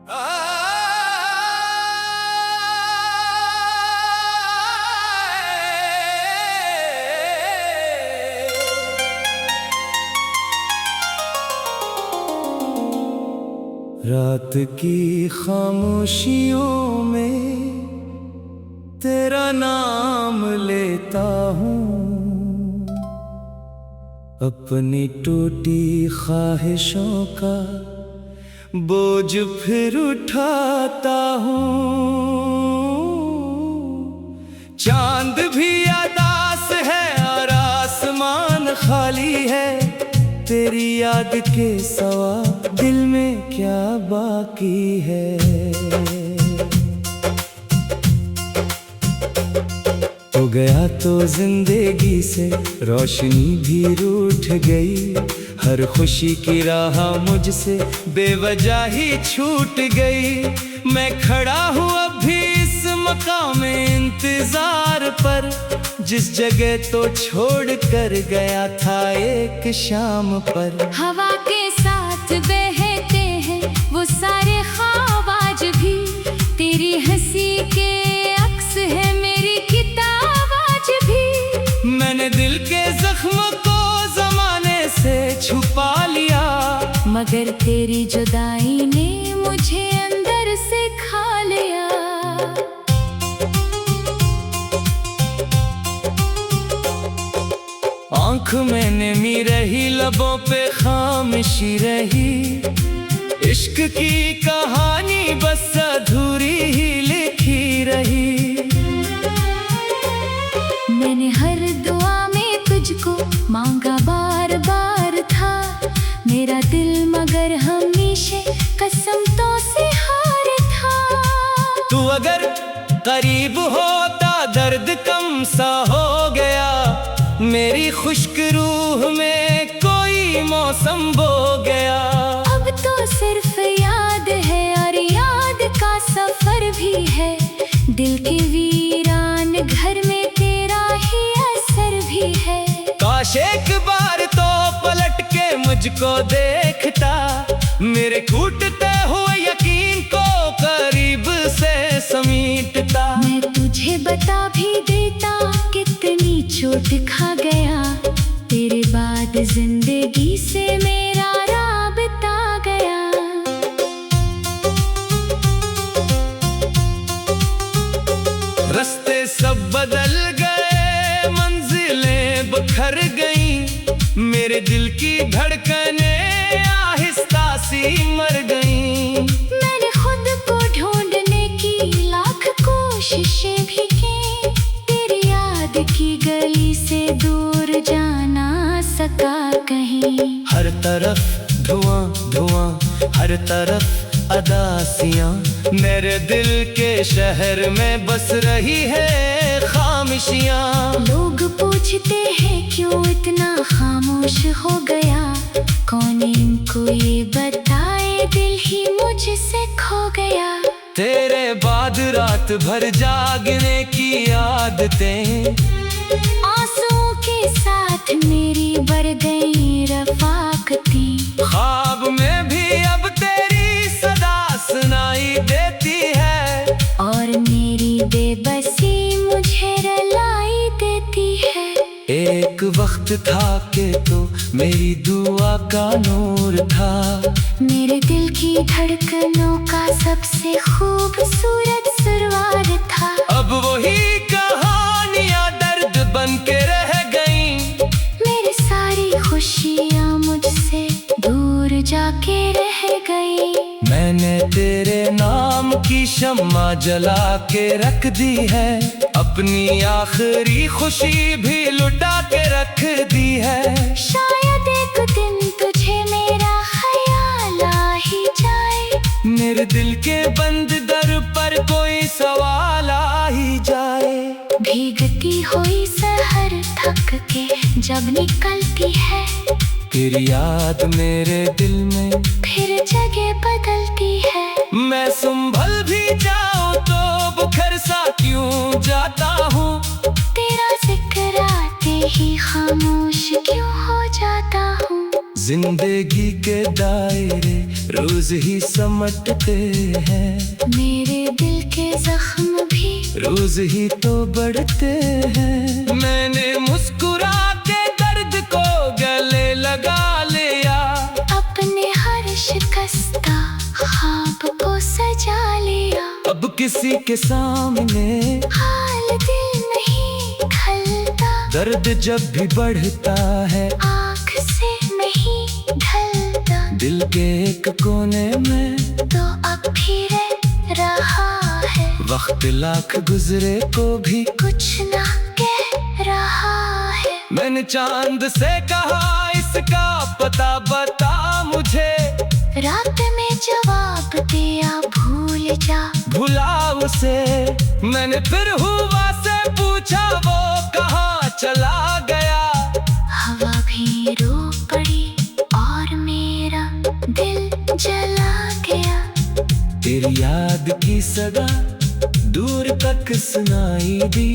रात की खामोशियों में तेरा नाम लेता हूँ, अपनी टूटी ख्वाहिशों का बोझ फिर उठाता हूँ। चांद भी उदास है और आसमान खाली है, तेरी याद के सवा दिल में क्या बाकी है। हो गया तो जिंदगी से रोशनी भी रूठ गई, हर खुशी की राह मुझसे बेवजह ही छूट गई। मैं खड़ा हूँ अभी इस मकाम इंतजार पर, जिस जगह तो छोड़ कर गया था एक शाम पर। हवा के साथ बहते हैं वो सारे ख्वाब आज भी, तेरी हंसी के अक्स है मेरी किताब आज भी। मैंने दिल के जख्म को जमाने से छुपा लिया, मगर तेरी जुदाई ने मुझे अंदर से खा लिया। आँख में नमी रही, लबों पे खामोशी रही, इश्क की कहानी बस अधूरी ही लिखी रही। मैंने हर दुआ में तुझको मांगा बार बार था, मेरा दिल मगर हमेशा कसम तो से हार था। तू अगर करीब होता दर्द कम सा हो गया, मेरी खुश्क रूह में कोई मौसम बो गया। अब तो सिर्फ याद है और याद का सफर भी है, दिल के वीरान घर में तेरा ही असर भी है। काश एक बार तो पलट के मुझको देखता, मेरे टूटते हुए यकीन को करीब से समीटता। मैं तुझे बता भी देता कितनी चोट खा गया, तेरे बाद जिंदगी से मेरा राबता गया। रास्ते सब बदल गए, मंजिलें बिखर गईं, मेरे दिल की धड़कनें आहिस्ता सी मर गईं। मैंने खुद को ढूंढने की लाख कोशिशें भी की, तेरी याद की गली से दूर जाना सका कहीं। हर तरफ धुआं धुआं, हर तरफ अदासियां, मेरे दिल के शहर में बस रही है खामोशियां। लोग पूछते हैं क्यों इतना खामोश हो गया, कौन इनको ये बताए दिल ही मुझसे खो गया। तेरे बाद रात भर जागने की आदतें, आंसुओं के साथ मेरी बढ़ गई रफाकती। ख्वाब में भी अब तेरी सदा सुनाई देती है, और मेरी बेबसी मुझे रुलाई देती है। एक वक्त था कि तो मेरी दुआ का नूर था, मेरे दिल की धड़कनों का सबसे खूबसूरत सुरवार था। अब वही कहानियां दर्द बन के रह गईं, मेरी सारी खुशियाँ मुझसे दूर जाके रह गई। मैंने तेरे नाम की शम्मा जला के रख दी है, अपनी आखिरी खुशी भी लुटा के रख दी है। शायद एक दिन तुझे मेरा ख्याल आ ही जाए, मेरे दिल के बंद दर पर कोई सवाल आ ही जाए। भीगती हुई सहर थक के जब निकलती है, तेरी याद मेरे दिल में फिर जगह बदलती है। मैं संभल भी जाऊं तो बुखर सा क्यों जाता हूँ, तेरा जिक्र आते ही खामोश क्यों हो जाता हूँ। जिंदगी के दायरे रोज ही समटते हैं, मेरे दिल के जख्म भी रोज ही तो बढ़ते हैं। मैंने मुस्कुरा के दर्द को गले लगा लिया, अपने हर शिकस्ता ख्वाब को सजा लिया। अब किसी के सामने हाल दिल नहीं खलता, दर्द जब भी बढ़ता है आँख से नहीं ढलता। दिल के एक कोने में तो अब भी रह रहा है, वक्त लाख गुजरे को भी कुछ ना कह रहा है। मैंने चांद से कहा इसका पता बता मुझे, रात में जवाब दिया भूल जा। भुला उसे मैंने फिर हुआ से पूछा, वो कहाँ चला गया। हवा भी रो पड़ी और मेरा दिल जला गया। तेरी याद की सदा दूर तक सुनाई दी,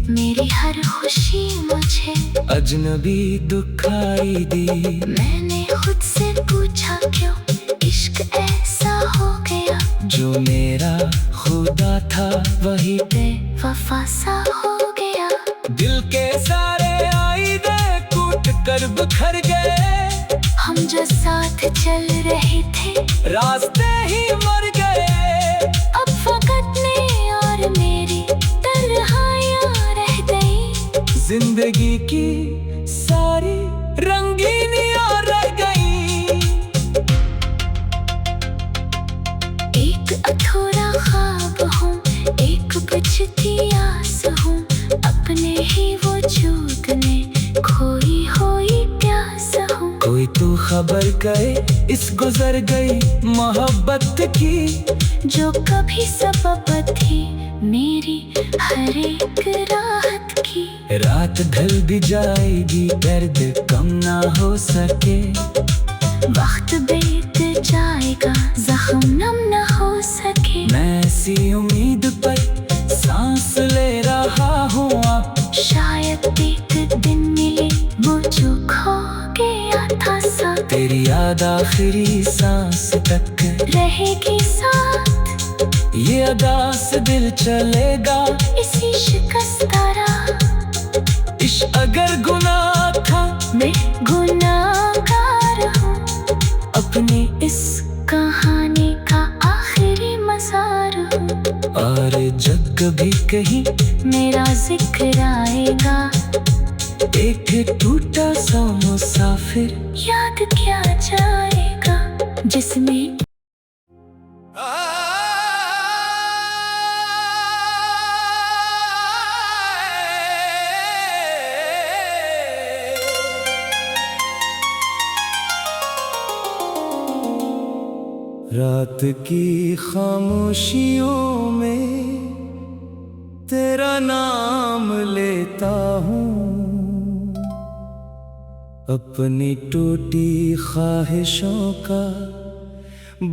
मेरी हर खुशी मुझे अजनबी दुखाई दी। मैंने खुद से पूछा क्यों इश्क ऐसा हो गया, जो मेरा खुदा था वही बेवफा सा हो गया। दिल के सारे आईने टूट कर बिखर गए, हम जो साथ चल रहे थे रास्ते ही मर गए। अब फकत मैं और मेरी तन्हाइयां रह गई। जिंदगी की सारी रंगीनियां रह गई। एक अधूरा ख्वाब हूँ, एक बुझती आस हूँ, अपने ही वजूद में खोई हुई प्यास हूँ। कोई तो खबर करे इस गुजर गई मोहब्बत की, जो कभी सबब थी मेरी हर एक राहत की। रात ढल भी जाएगी दर्द कम ना हो सके, वक्त बीत जाएगा जख्म नम न हो सके। मैं ऐसी उम्मीद पर सांस ले रहा हूँ अब, शायद एक दिन मिले वो जो खो गया था सा। तेरी याद आखिरी सांस तक रहेगी साथ, ये अदा से दिल चलेगा। इसी शिकस्तारा इश्क अगर गुनाह था मैं गुनाहगार हूँ, अपनी इस कहानी का आखिरी मज़ार हूँ। और जब कभी कहीं मेरा जिक्र आएगा, एक टूटा सा मुसाफिर याद क्या जाएगा, जिसमें रात की खामोशियों में तेरा नाम लेता हूँ, अपनी टूटी ख्वाहिशों का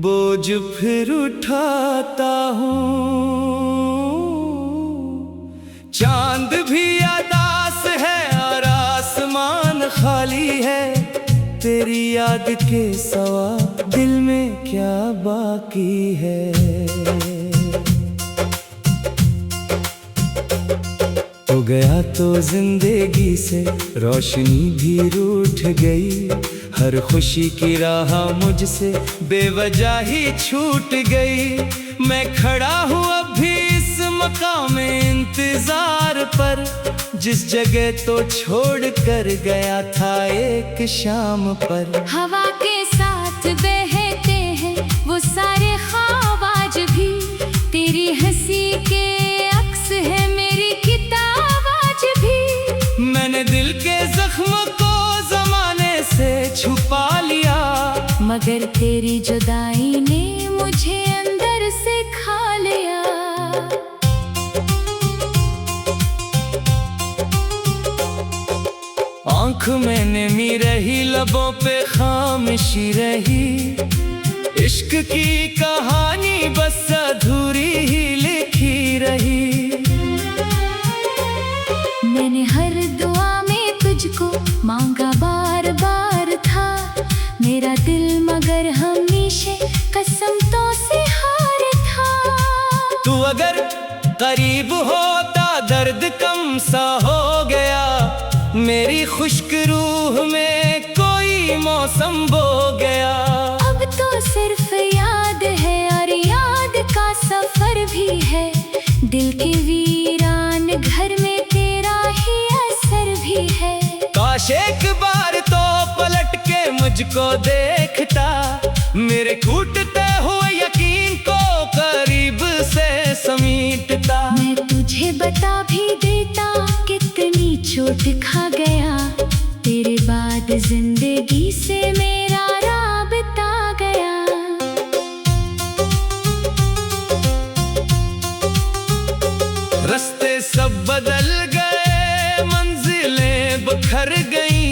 बोझ फिर उठाता हूँ। चांद भी अदास है और आसमान खाली है, तेरी याद के सवा दिल में क्या बाकी है। हो गया तो जिंदगी से रोशनी भी रूठ गई, हर खुशी की राह मुझसे बेवजह ही छूट गई। मैं खड़ा हूँ अभी इस मकाम इंतजार पर, जिस जगह तो छोड़ कर गया था एक शाम पर। हवा के साथ बहते हैं वो सारे ख्वाब आज भी, तेरी हंसी के अक्स है मेरी किताब आज भी। मैंने दिल के जख्म को जमाने से छुपा लिया, मगर तेरी जुदाई ने मुझे अंदर से खा लिया। आँख में नमी रही, लबों पे खामोशी रही, इश्क की कहानी बस अधूरी ही लिखी रही। मैंने हर दुआ में तुझको मांगा बार बार था, मेरा दिल मगर हमेशा कसम तो से हार था। तू अगर करीब होता दर्द कम सा हो गया, मेरी खुश्क रूह में कोई मौसम बो गया। अब तो सिर्फ याद है और याद का सफर भी है, दिल के वीरान घर में तेरा ही असर भी है। काश एक बार तो पलट के मुझको देखता, मेरे टूटते हुए यकीन को करीब से समीटता। मैं तुझे बता भी देता कितनी चोट खा गया, तेरे बाद जिंदगी से मेरा राबता गया। रास्ते सब बदल गए, मंजिलें बखर गईं,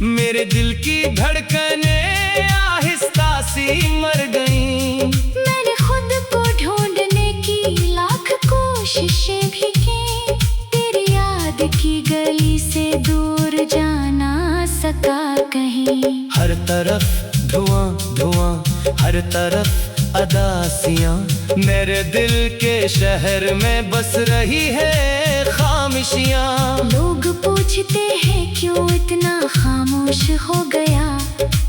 मेरे दिल की धड़कनें आहिस्ता सी मर गईं। मैंने खुद को ढूंढने की लाख कोशिशें भी की, तेरी याद की गली से दूर जा ना सका कहीं। हर तरफ धुआं धुआं, हर तरफ अदासियां, मेरे दिल के शहर में बस रही है खामोशियां। लोग पूछते हैं क्यों इतना खामोश हो गया,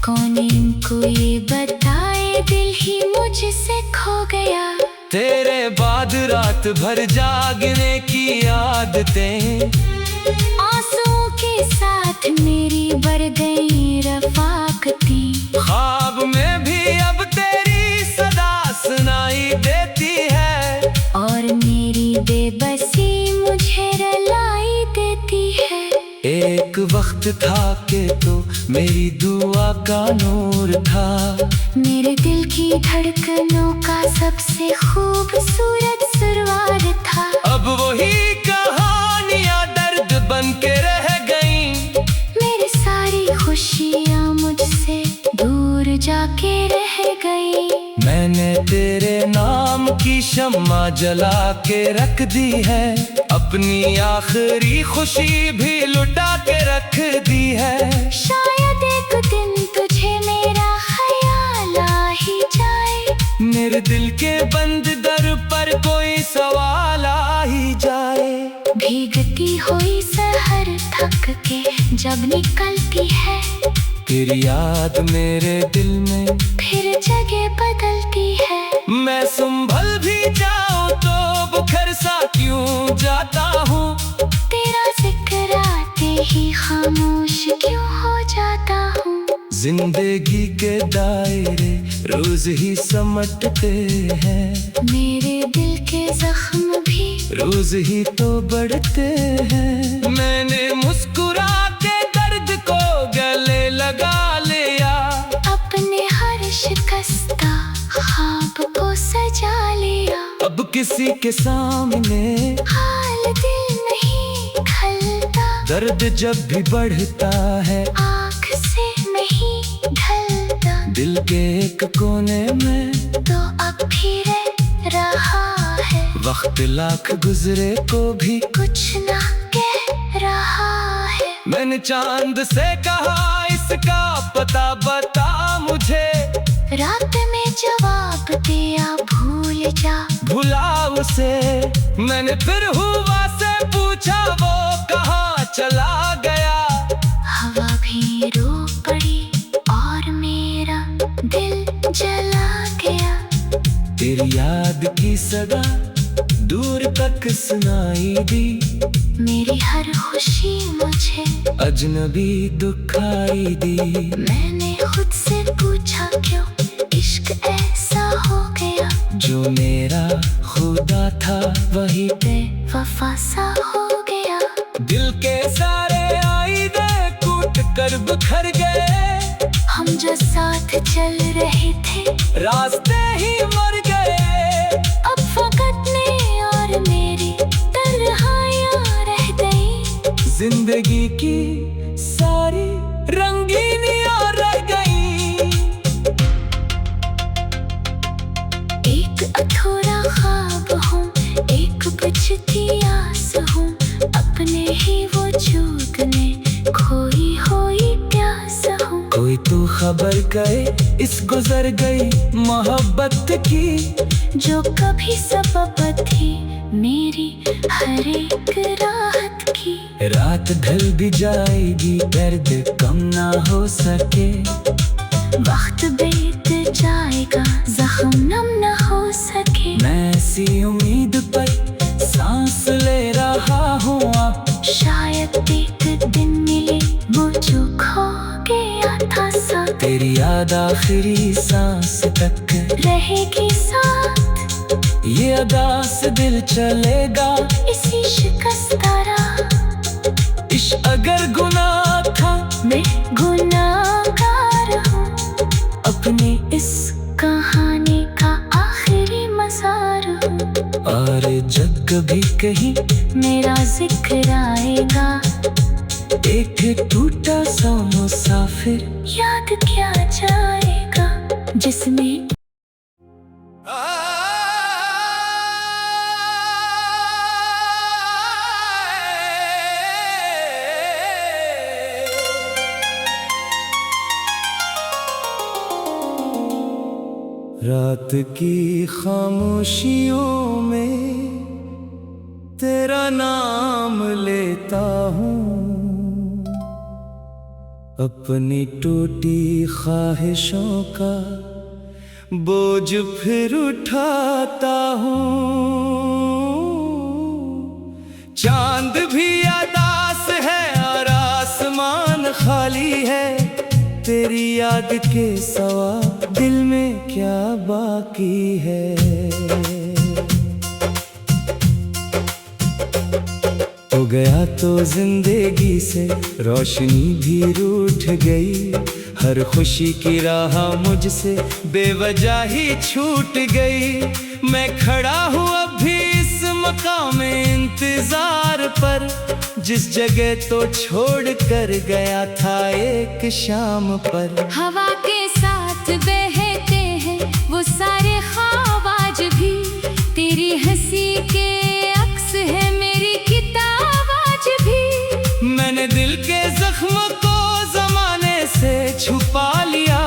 कौन इनको ये बताए दिल ही मुझसे खो गया। तेरे बाद रात भर जागने की आदतें, आंसुओं के साथ मेरी बढ़ गई रफाकती। ख्वाब में भी अब तेरी सदा सुनाई देती है, और मेरी बेबसी मुझे रुलाई देती है। एक वक्त था कि तो मेरी दुआ का नूर था, मेरे दिल की धड़कनों का सबसे खूबसूरत सुरवार था। अब वही कहानियां दर्द बन के रह गईं, मेरी सारी खुशियाँ मुझसे दूर जाके रह गई। मैंने तेरे नाम की शम्मा जला के रख दी है, अपनी आखिरी खुशी भी लुटा के रख दी है। शायद एक दिन तुझे मेरा ख्याल आ ही जाए, मेरे दिल के बंद दर पर कोई सवाल आ ही जाए। भीगती हुई सहर थक के जब निकलती है, तेरी याद मेरे दिल में फिर जगह बदलती है। मैं संभल भी जाऊं तो बुखर सा क्यों जाता हूँ, तेरा जिक्र आते ही खामोश क्यों हो जाता हूँ। जिंदगी के दायरे रोज ही समटते हैं, मेरे दिल के जख्म भी रोज ही तो बढ़ते हैं। मैंने मुस्कुरा के दर्द को गले लगा लिया, अपने हर शिकस्ता ख्वाब को सजा लिया। अब किसी के सामने हाल दिल नहीं खलता, दर्द जब भी बढ़ता है आँख से नहीं ढलता। दिल के एक कोने में तो अब भी रह रहा है, वक्त लाख गुजरे को भी कुछ ना कह रहा है। मैंने चांद से कहा इसका पता बता मुझे, रात में जवाब दिया भूल जा। भुला उसे मैंने फिर हुआ से पूछा, वो कहाँ चला गया। हवा भी रो पड़ी और मेरा दिल जला गया। तेरी याद की सदा दूर तक सुनाई दी, मेरी हर खुशी मुझे अजनबी दुखाई दी। मैंने खुद से पूछा क्यों इश्क ऐसा हो गया, जो मेरा खुदा था वही बेवफा सा हो गया। दिल के सारे आईने टूट कर बिखर गए, हम जो साथ चल रहे थे रास्ते ही मर गए। अब फकत मैं और मेरी तन्हाइयाँ रह गई। जिंदगी की सारी रंगीनियां रह गई। एक अधूरा ख्वाब हूँ, एक बुझती आस हूँ, अपने ही वजूद में खोई हुई प्यास हूँ। कोई तो खबर गए इस गुजर गई मोहब्बत की, जो कभी सबब थी मेरी हर एक राहत की। रात ढल भी जाएगी दर्द कम ना हो सके, वक्त बीत जाएगा जख्म नम न हो सके। मैं ऐसी उम्मीद पर सांस ले रहा हूँ अब, शायद एक दिन मिले वो जो खो गया था सा। तेरी याद आखिरी सांस तक रहेगी साथ, ये अदा से दिल चलेगा इसी शिकस्तारा। इश्क अगर गुनाह था मैं गुनाहगार हूँ, अपनी इस कहानी का आखिरी मज़ार हूँ। और जब कभी कहीं मेरा जिक्र आएगा, एक टूटा सा मुसाफिर याद क्या जाएगा जिसने रात की खामोशियों में तेरा नाम लेता हूँ, अपनी टूटी ख्वाहिशों का बोझ फिर उठाता हूँ। चांद भी अदास है और आसमान खाली है, तेरी याद के सवा दिल में क्या बाकी है। हो गया तो जिंदगी से रोशनी भी रूठ गई, हर खुशी की राह मुझसे बेवजह ही छूट गई। मैं खड़ा हूँ अभी इस मकाम इंतजार पर, जिस जगह तो छोड़ कर गया था एक शाम पर। हवा के साथ बहते हैं वो सारे ख्वाब आज भी, तेरी हंसी के अक्स है मेरी किताब आज भी। मैंने दिल के जख्म को जमाने से छुपा लिया,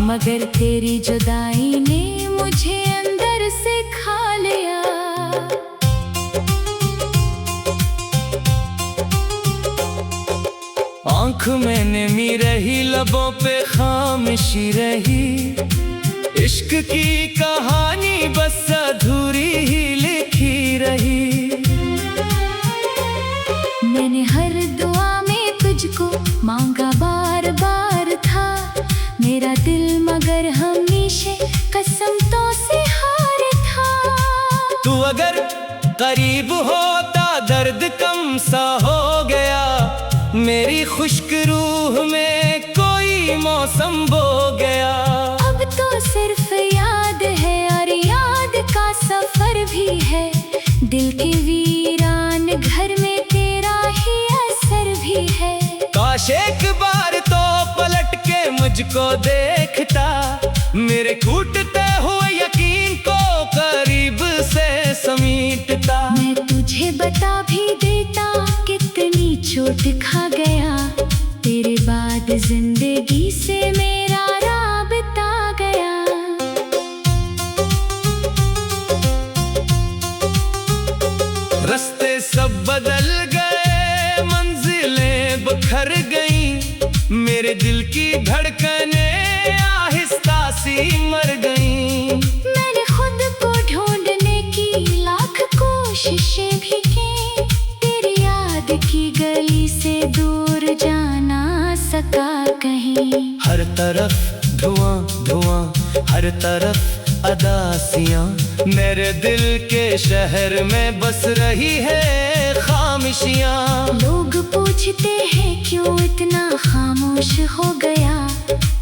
मगर तेरी जुदाई ने मुझे अंदर से खा लिया। आँख में नमी रही, लबों पे खामोशी रही, इश्क की कहानी बस अधूरी ही लिखी रही। मैंने हर दुआ में तुझको मांगा बार बार था, मेरा दिल मगर हमेशा कसमतों से हार था। तू अगर करीब होता दर्द कम सा हो गया, मेरी खुश्क रूह में कोई मौसम बो गया। अब तो सिर्फ याद है और याद का सफर भी है, दिल के वीरान घर में तेरा ही असर भी है। काश एक बार तो पलट के मुझको देखता, मेरे टूटते हुए यकीन को करीब से समीटता। मैं तुझे बता भी देता कितनी चोट खा गया, तेरे बाद जिंदगी से मेरा राबता गया। रास्ते सब बदल गए, मंजिलें बिखर गईं, मेरे दिल की धड़कनें आहिस्ता सी मर गईं। मैंने खुद को ढूंढने की लाख कोशिशें भी की, तेरी याद की गली से दूर जा ना सका कहीं। हर तरफ धुआं धुआं, हर तरफ अदासियां, मेरे दिल के शहर में बस रही है खामोशियां। लोग पूछते हैं क्यों इतना खामोश हो गया,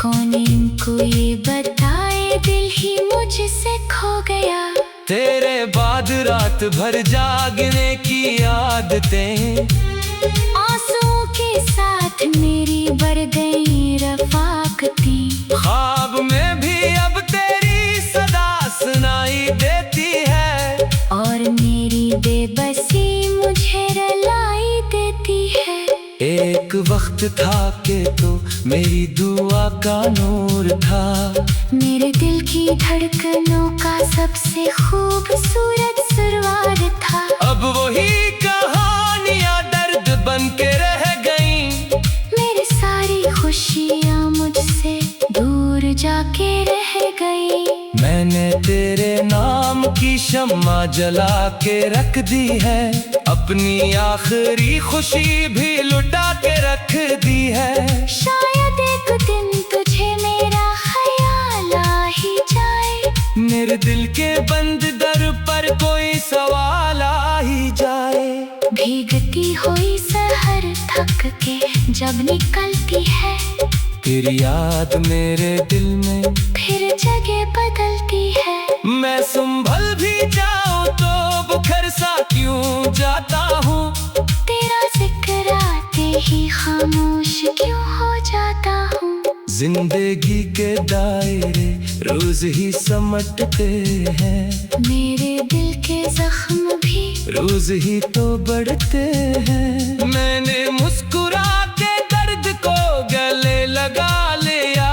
कौन इनको ये बताए दिल ही मुझसे खो गया। तेरे बाद रात भर जागने की आदतें, आंसुओं के साथ मेरी बढ़ गई रफाकती। ख्वाब में भी अब तेरी सदा सुनाई देती है, और मेरी बेबसी मुझे रुलाई देती है। एक वक्त था कि तो मेरी दुआ का नूर था। मेरे दिल की धड़कनों का सबसे खूबसूरत सुरवार था। अब वही कहानियां दर्द बन के रह गईं। मेरी सारी खुशियाँ मुझसे दूर जाके रह गई। मैंने तेरे नाम की शम्मा जला के रख दी है, अपनी आखिरी खुशी भी लुटा के रख दी है। शायद एक दिन तुझे मेरा ख्याल आ ही जाए। मेरे दिल के बंद दर पर कोई सवाल आ ही जाए। भीगती हुई सहर थक के जब निकलती है, तेरी याद मेरे दिल में फिर जगह बदलती है। मैं संभल भी जाऊं तो बुखर सा क्यों जाता हूँ। तेरा जिक्र आते ही खामोश क्यों हो जाता हूँ। जिंदगी के दायरे रोज ही समटते हैं, मेरे दिल के जख्म भी रोज ही तो बढ़ते हैं। मैंने मुस्कुरा के दर्द को गले लगा लिया,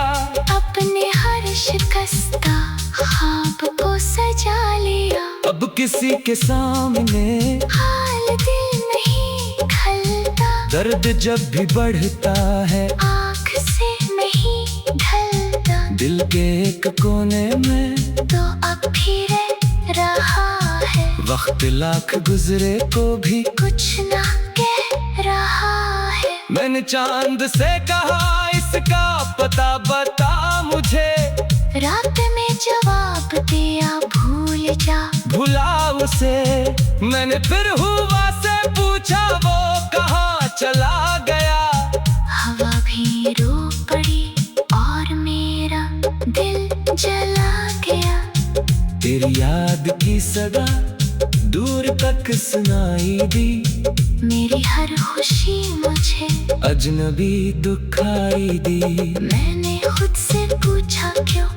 अपने हर शिकस्ता ख्वाब को सजा लिया। अब किसी के सामने हाल दिल नहीं खलता, दर्द जब भी बढ़ता है आँख से नहीं ढलता। दिल के एक कोने में तो अब भी रह रहा है, वक्त लाख गुजरे को भी कुछ ना कह रहा है। मैंने चांद से कहा इसका पता बता मुझे, रात में जवाब दिया भूल जा। भुला उसे मैंने फिर हुआ से पूछा वो कहाँ चला गया। हवा भी रो पड़ी और मेरा दिल जला गया। तेरी याद की सदा दूर तक सुनाई दी, मेरी हर खुशी मुझे अजनबी दुखाई दी। मैंने खुद से पूछा क्यों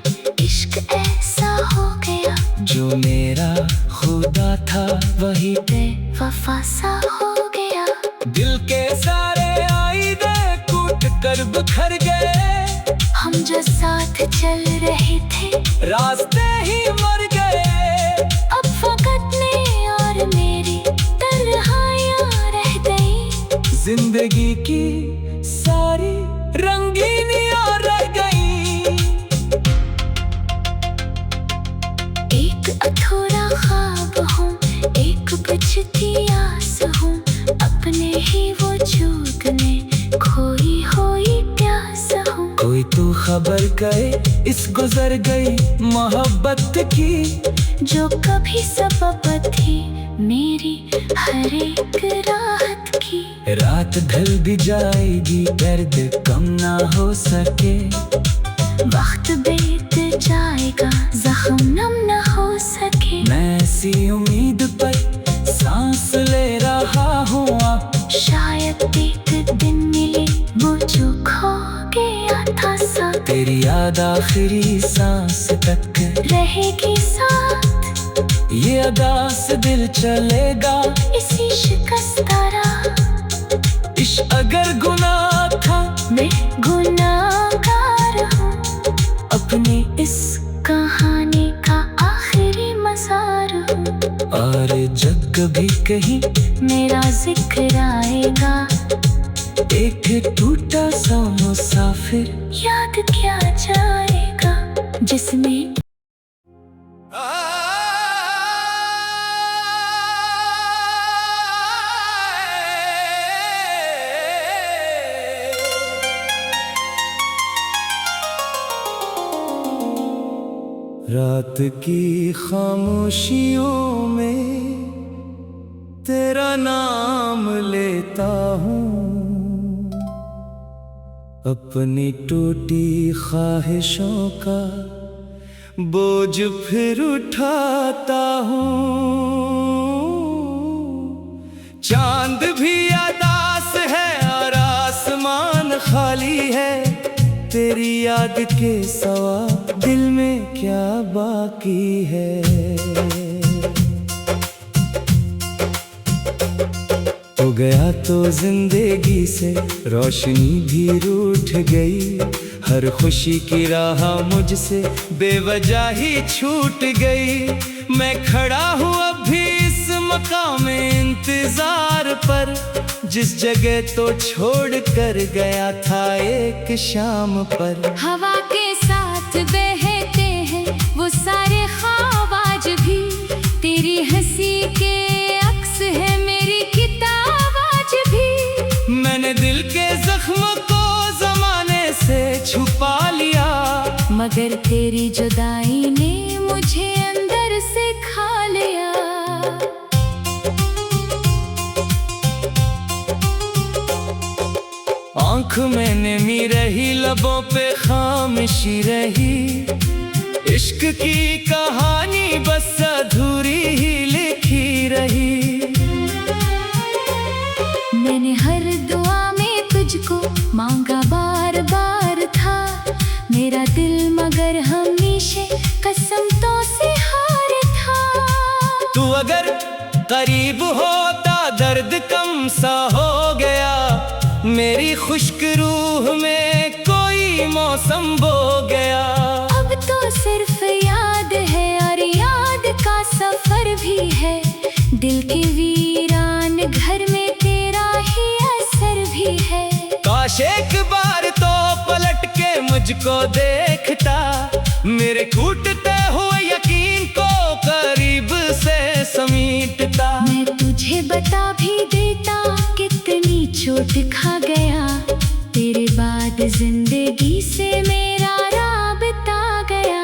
इश्क ऐसा हो गया, जो मेरा खुदा था वही बेवफा सा हो गया। दिल के सारे आईने टूट कर बिखर गए, हम जो साथ चल रहे थे रास्ते ही मर गए। अब फकत मैं और मेरी तन्हाइयाँ रह गई। जिंदगी की सारी रंगीनियां रह गई। एक अधूरा ख्वाब हूँ, एक बुझती आस हूँ, अपने ही वजूद में खोई हुई प्यास हूँ। कोई तो खबर करे इस गुजर गई मोहब्बत की, जो कभी सबब थी मेरी हर एक राहत की। रात ढल भी जाएगी दर्द कम ना हो सके, वक्त बीत जाएगा जख्म नम न हो सके। मैं ऐसी उम्मीद पर सांस ले रहा हूँ अब, शायद एक दिन मिले वो जो खो गया था सब। तेरी याद आखिरी सांस तक रहेगी साथ, ये अदा से दिल चलेगा। इसी शिकस्तारा इश्क अगर गुनाह था मैं गुनाहगार हूँ, अपनी इस कहानी का आखिरी मज़ार हूँ। और जब कभी कहीं मेरा जिक्र आएगा, एक टूटा सा मुसाफिर याद क्या जाएगा, जिसमें रात की खामोशियों में तेरा नाम लेता हूँ, अपनी टूटी ख्वाहिशों का बोझ फिर उठाता हूँ। चांद भी अदास है और आसमान खाली है, तेरी याद के सवा दिल में क्या बाकी है। हो गया तो जिंदगी से रोशनी भी रूठ गई, हर खुशी की राह मुझसे बेवजह ही छूट गई। मैं खड़ा हूँ अभी इस मकाम इंतजार पर, जिस जगह तो छोड़ कर गया था एक शाम पर। हवा के साथ बहते हैं वो सारे ख्वाब आज भी, तेरी हंसी के अक्स है मेरी किताब आज भी। मैंने दिल के जख्म को जमाने से छुपा लिया, मगर तेरी जुदाई ने मुझे अंदर से खा लिया। आँख में नमी रही, लबों पे खामोशी रही, इश्क की कहानी बस अधूरी ही लिखी रही। मैंने हर दुआ में तुझको मांगा बार बार था, मेरा दिल मगर हमेशा कसम तो से हार था। तू अगर करीब होता दर्द कम सा हो गया, मेरी खुश्क रूह में कोई मौसम बो गया। अब तो सिर्फ याद है और याद का सफर भी है, दिल के वीरान घर में तेरा ही असर भी है। काश एक बार तो पलट के मुझको देखता, मेरे टूटते हुए यकीन को करीब से समीटता। मैं तुझे बता भी देता कितनी चोट खा गया, तेरे बाद जिंदगी से मेरा राबता गया।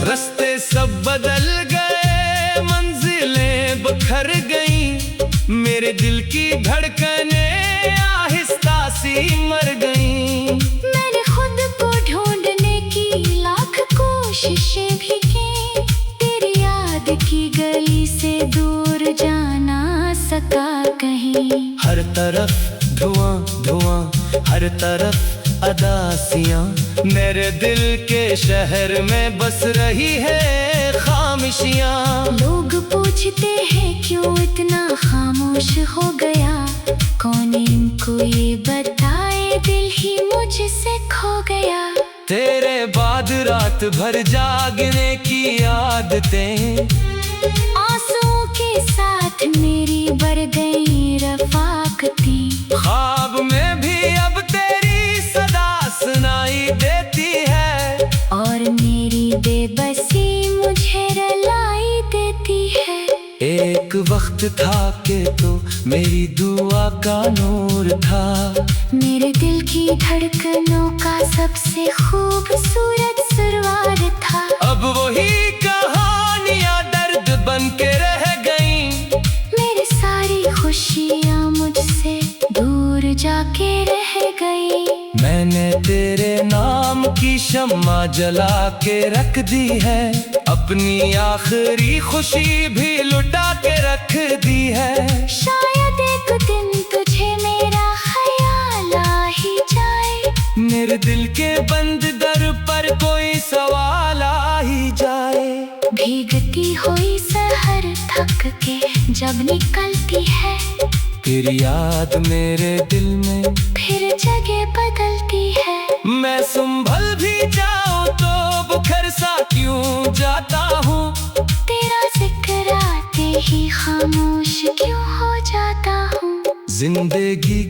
रास्ते सब बदल गए, मंजिलें बिखर गईं, मेरे दिल की धड़कनें आहिस्ता सी मर गईं। मैंने खुद को ढूंढने की लाख कोशिशें भी की, तेरी याद की गली से दूर जा ना सका कहीं। हर तरफ धुआं धुआं, हर तरफ अदासियां, मेरे दिल के शहर में बस रही है खामोशियां। लोग पूछते हैं क्यों इतना खामोश हो गया, कौन इनको ये बताए दिल ही मुझसे खो गया। तेरे बाद रात भर जागने की आदतें, आंसुओं के साथ मेरी बढ़ गई रफाकती। ख्वाब में भी अब तेरी सदा सुनाई देती है, और मेरी बेबसी मुझे रुलाई देती है। एक वक्त था कि तो मेरी दुआ का नूर था, मेरे दिल की धड़कनों का सबसे खूबसूरत सुरवार था। अब वही कहानियां दर्द बन के रह गईं, मेरी सारी खुशियाँ मुझसे दूर जाके रह गई। मैंने तेरे नाम की शम्मा जला के रख दी है, अपनी आखिरी खुशी भी लुटा के रख दी है। शायद एक दिन तुझे मेरा ख्याल आ ही जाए, मेरे दिल के बंद दर पर कोई सवाल आ ही जाए। भीगती हुई सहर थक के जब निकलती है, तेरी याद मेरे दिल में फिर जगह बदलती है। मैं संभल भी जाऊं तो बुखर सा क्यों जाता हूँ, तेरा जिक्र आते ही खामोश क्यों हो जाता हूँ। जिंदगी